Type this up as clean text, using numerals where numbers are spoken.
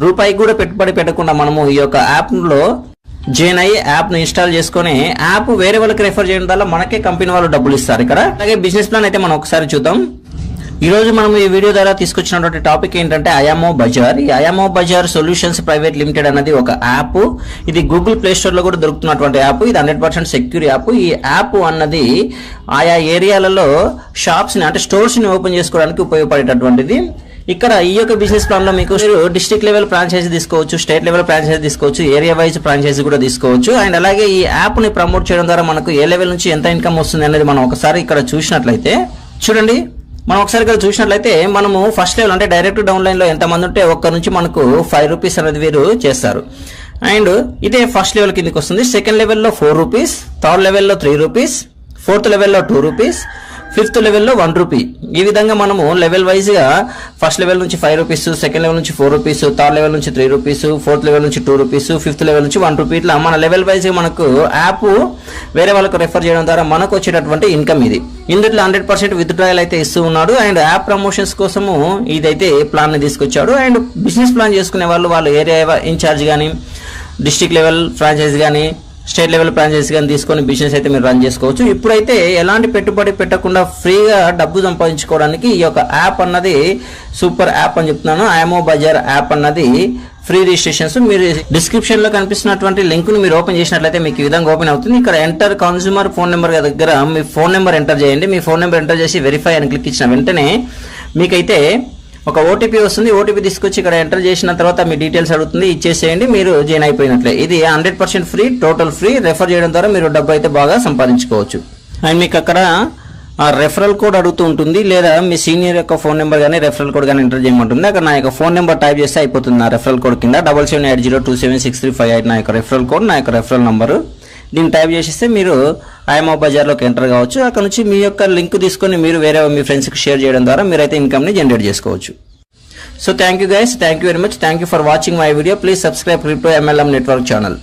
రూపాయి కూడా పెట్టుబడి పెట్టకుండా మనము ఈ యొక్క యాప్ లో జాయిన్ అయ్యి యాప్ ను ఇన్స్టాల్ చేసుకుని యాప్ వేరే వాళ్ళకి రెఫర్ చేయడం వల్ల మనకే కంపెనీ వాళ్ళు డబ్బులు ఇస్తారు ఇక్కడ. అలాగే బిజినెస్ ప్లాన్ అయితే మనం ఒకసారి చూద్దాం. ఈ రోజు మనం ఈ వీడియో ద్వారా తీసుకొచ్చినటువంటి టాపిక్ ఏంటంటే ఐయామో బజార్. ఈ ఐయామో బజార్ సొల్యూషన్స్ ప్రైవేట్ లిమిటెడ్ అనేది ఒక యాప్. ఇది గూగుల్ ప్లే స్టోర్ లో కూడా దొరుకుతున్నటువంటి యాప్. ఇది 100% సెక్యూర్ యాప్. ఈ యాప్ అన్నది ఆయా ఏరియాలలో షాప్స్ ని అంటే స్టోర్స్ ని ఓపెన్ చేసుకోవడానికి ఉపయోగపడేటటువంటిది. ఇక్కడ ఈ యొక్క బిజినెస్ ప్లాన్ లో మీకు డిస్ట్రిక్ట్ లెవెల్ ఫ్రాంచైజీ తీసుకోవచ్చు, స్టేట్ లెవెల్ ఫ్రాంచైజీ తీసుకోవచ్చు, ఏరియా వైజ్ ఫ్రాంచైజీ కూడా తీసుకోవచ్చు. అండ్ అలాగే ఈ యాప్ ని ప్రమోట్ చేయడం ద్వారా మనకు ఏ లెవెల్ నుంచి ఎంత ఇన్కమ్ వస్తుంది అనేది మనం ఒకసారి ఇక్కడ చూసినట్లయితే చూడండి. మనం ఒకసారి ఇక్కడ చూసినట్లయితే మనము ఫస్ట్ లెవెల్ అంటే డైరెక్ట్ డౌన్ లైన్ లో ఎంత మంది ఉంటే ఒక్క నుంచి మనకు 5 రూపీస్ అనేది వీరు చేస్తారు. అండ్ ఇదే ఫస్ట్ లెవెల్ కిందకి వస్తుంది. సెకండ్ లెవెల్లో 4 రూపీస్, థర్డ్ లెవెల్లో 3 రూపీస్, ఫోర్త్ లెవెల్లో 2 రూపీస్, ఫిఫ్త్ లెవెల్లో 1 రూపీ. ఈ విధంగా మనము లెవెల్ వైజ్ గా ఫస్ట్ లెవెల్ నుంచి 5 రూపీస్, సెకండ్ లెవెల్ నుంచి 4 రూపీస్, థర్డ్ లెవెల్ నుంచి 3 రూపీస్, ఫోర్త్ లెవెల్ నుంచి 2 రూపీస్, ఫిఫ్త్ లెవెల్ నుంచి 1 రూపీ. ఇట్లా మన లెవెల్ వైజ్ గా మనకు యాప్ వేరే వాళ్ళకు రెఫర్ చేయడం ద్వారా మనకు వచ్చేటటువంటి ఇన్కమ్ ఇది. ఇందులో 100% విత్డ్రాయల్ అయితే ఇస్తూ ఉన్నాడు. అండ్ యాప్ ప్రమోషన్స్ కోసము ఇదైతే ప్లాన్ ని తీసుకొచ్చాడు. అండ్ బిజినెస్ ప్లాన్ చేసుకునే వాళ్ళు ఏరియా ఇన్ఛార్జ్ కానీ, డిస్ట్రిక్ట్ లెవెల్ ఫ్రాంచైజ్ కానీ, స్టేట్ లెవెల్ ఫ్రాంచైజీ కానీ తీసుకొని బిజినెస్ అయితే మీరు రన్ చేసుకోవచ్చు. ఇప్పుడైతే ఎలాంటి పెట్టుబడి పెట్టకుండా ఫ్రీగా డబ్బు సంపాదించుకోవడానికి ఈ యొక్క యాప్ అన్నది సూపర్ యాప్ అని చెప్తున్నాను. ఐయామో బజార్ యాప్ అన్నది ఫ్రీ రిజిస్ట్రేషన్స్. మీరు డిస్క్రిప్షన్ లో కనిపిస్తున్నటువంటి లింక్ ను మీరు ఓపెన్ చేసినట్లయితే మీకు ఈ విధంగా ఓపెన్ అవుతుంది. ఇక్కడ ఎంటర్ కన్స్యూమర్ ఫోన్ నెంబర్ దగ్గర మీ ఫోన్ నెంబర్ ఎంటర్ చేయండి. మీ ఫోన్ నెంబర్ ఎంటర్ చేసి వెరిఫై అని క్లిక్ ఇచ్చిన వెంటనే మీకైతే ఒక ఓటీపీ వస్తుంది. ఓటీపీ తీసుకొచ్చి ఇక్కడ ఎంటర్ చేసిన తర్వాత మీ డీటెయిల్స్ అడుగుతుంది, ఇచ్చేసేయండి, మీరు జాయిన్ అయిపోయినట్లే. ఇది 100% ఫ్రీ, టోటల్ ఫ్రీ. రెఫర్ చేయడం ద్వారా మీరు డబ్బు అయితే బాగా సంపాదించుకోవచ్చు. అండ్ మీకు అక్కడ రెఫరల్ కోడ్ అడుగుతూ ఉంటుంది, లేదా మీ సీనియర్ యొక్క ఫోన్ నెంబర్ కానీ రెఫరల్ కోడ్ కానీ ఎంటర్ చేయమంటుంది. అక్కడ నా యొక్క ఫోన్ నెంబర్ టైప్ చేస్తే అయిపోతుంది. నా రెఫరల్ కోడ్ కింద 7780276358 నా యొక్క రెఫరల్ కోడ్, నా యొక్క రెఫరల్ నంబరు. దీన్ని టైప్ చేసేస్తే మీరు ఐయామో బజార్లోకి ఎంటర్ కావచ్చు. అక్కడ నుంచి మీ యొక్క లింక్ తీసుకొని మీరు వేరే మీ ఫ్రెండ్స్కి షేర్ చేయడం ద్వారా మీరైతే ఇన్కమ్ని జనరేట్ చేసుకోవచ్చు. So thank you guys, thank you very much, thank you for watching my video. Please subscribe crypto MLM network channel.